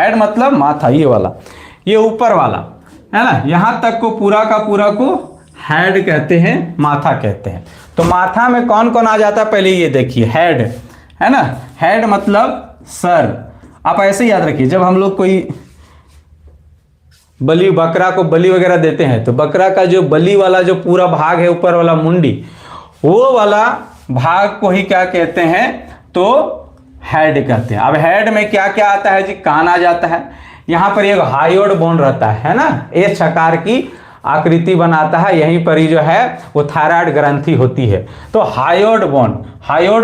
Head मतलब माथा, ये वाला, ये ऊपर वाला है ना, यहां तक को पूरा का पूरा को हेड कहते हैं, माथा कहते हैं। तो माथा में कौन कौन आ जाता है, पहले ये देखिए, हेड है ना, हेड मतलब सर। आप ऐसे याद रखिए, जब हम लोग कोई बलि, बकरा को बलि वगैरह देते हैं तो बकरा का जो बलि वाला जो पूरा भाग है, ऊपर वाला मुंडी, वो वाला भाग को ही क्या कहते हैं, तो हेड कहते हैं। अब हेड में क्या क्या आता है जी, कान आ जाता है, यहां पर एक हायोड बोन रहता है ना, एच आकार की आकृति बनाता है, यहीं पर ही जो है वो थायराइड ग्रंथि होती है। तो हायोड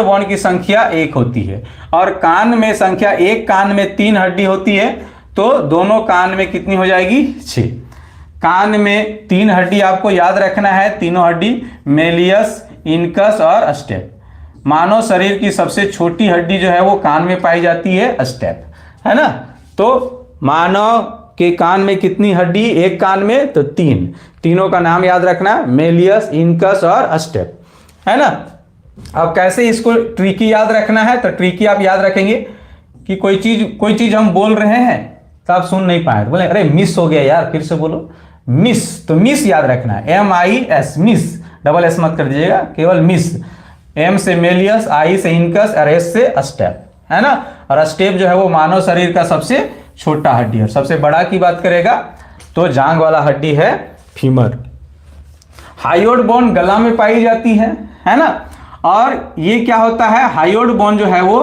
बोन की संख्या 1 होती है, और कान में संख्या, एक कान में 3 हड्डी होती है, तो दोनों कान में कितनी हो जाएगी, 6। कान में 3 हड्डी आपको याद रखना है, तीनों हड्डी मेलियस, इनकस और स्टेप। मानव शरीर की सबसे छोटी हड्डी जो है वो कान में पाई जाती है, स्टेप, है ना। तो मानव के कान में कितनी हड्डी, एक कान में तो 3, तीनों का नाम याद रखना, मेलियस, इनकस और स्टेप, है ना। अब कैसे इसको ट्रिकी याद रखना है, तो ट्रिकी आप याद रखेंगे कि कोई चीज हम बोल रहे हैं तो आप सुन नहीं पाए, बोले अरे मिस हो गया यार, फिर से बोलो मिस, तो मिस याद रखना है, MIS, मिस, डबल एस मत कर दीजिएगा, केवल मिस। M से मेलियस, I से इनकस और S से स्टेप, है ना। और स्टेप जो है वो मानव शरीर का सबसे छोटा हड्डी है। सबसे बड़ा की बात करेगा तो जांग वाला हड्डी है फीमर। हायोड बोन गला में पाई जाती है ना। और ये क्या होता है, हायोड बोन जो है वो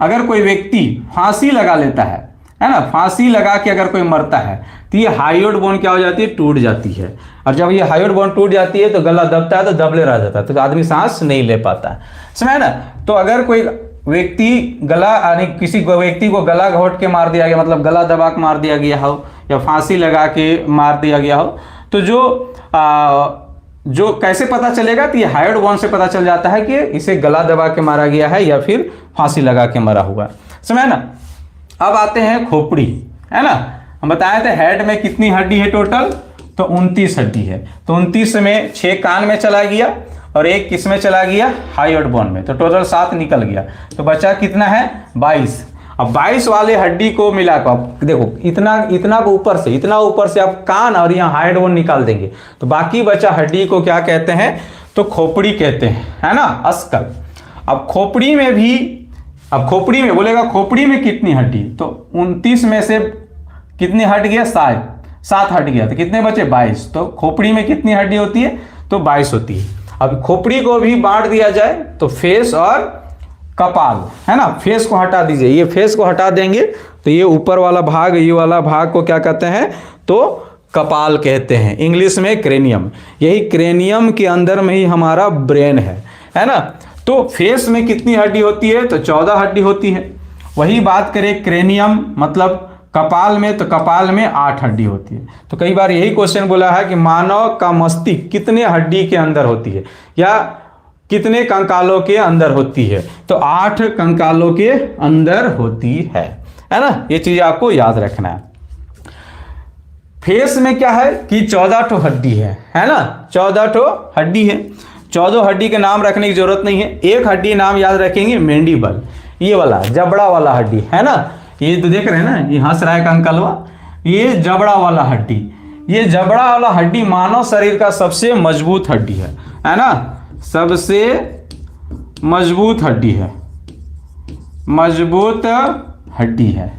अगर कोई व्यक्ति फांसी लगा लेता है ना, फांसी लगा के अगर कोई मरता है तो ये हायोड बोन क्या हो जाती है, टूट जाती है। और जब ये हायोड बोन टूट जाती है तो गला दबता है, तो दबले रह जाता है, तो आदमी सांस नहीं ले पाता है, समझे ना। तो अगर कोई व्यक्ति गला, यानी किसी व्यक्ति को गला घोट के मार दिया गया, मतलब गला दबा के मार दिया गया हो या फांसी लगा के मार दिया गया हो, तो जो कैसे पता चलेगा, तो ये हायोड बोन से पता चल जाता है कि इसे गला दबा के मारा गया है या फिर फांसी लगा के मरा हुआ, समझे ना। अब आते हैं खोपड़ी, है ना। हम बताए थे हेड में कितनी हड्डी है टोटल, तो 29 हड्डी है। तो 29 में 6 कान में चला गया और 1 किस में चला गया, हायोड बोन में, तो टोटल 7 निकल गया। तो बचा कितना है, 22। अब 22 वाले हड्डी को मिलाकर देखो, इतना ऊपर से आप कान और यहाँ हायोड बोन निकाल देंगे, तो बाकी बचा हड्डी को क्या कहते हैं, तो खोपड़ी कहते हैं, है ना, स्कल। अब खोपड़ी में बोलेगा खोपड़ी में कितनी हड्डी, तो 29 में से कितनी हट गया, 7 हट गया, तो कितने बचे, 22। तो खोपड़ी में कितनी हड्डी होती है, तो 22 होती है। अब खोपड़ी को भी बांट दिया जाए तो फेस और कपाल, है ना। फेस को हटा दीजिए, ये फेस को हटा देंगे तो ये ऊपर वाला भाग, ये वाला भाग को क्या कहते हैं, तो कपाल कहते हैं, इंग्लिश में क्रेनियम। यही क्रेनियम के अंदर में ही हमारा ब्रेन है ना। तो फेस में कितनी हड्डी होती है, तो 14 हड्डी होती है। वही बात करें क्रेनियम मतलब कपाल में, तो कपाल में 8 हड्डी होती है। तो कई बार यही क्वेश्चन बोला है कि मानव का मस्तिष्क कितने हड्डी के अंदर होती है या कितने कंकालों के अंदर होती है, तो 8 कंकालों के अंदर होती है ना। ये चीज आपको याद रखना है। फेस में क्या है कि 14 ठो हड्डी है ना, 14 ठो हड्डी है। 14 हड्डी के नाम रखने की जरूरत नहीं है, एक हड्डी नाम याद रखेंगे, मैंडिबल, ये वाला जबड़ा वाला हड्डी, है ना। ये तो देख रहे हैं ना, ये हंस रहा है कंकलवा, ये जबड़ा वाला हड्डी। ये जबड़ा वाला हड्डी मानव शरीर का सबसे मजबूत हड्डी है ना, सबसे मजबूत हड्डी है, मजबूत हड्डी है।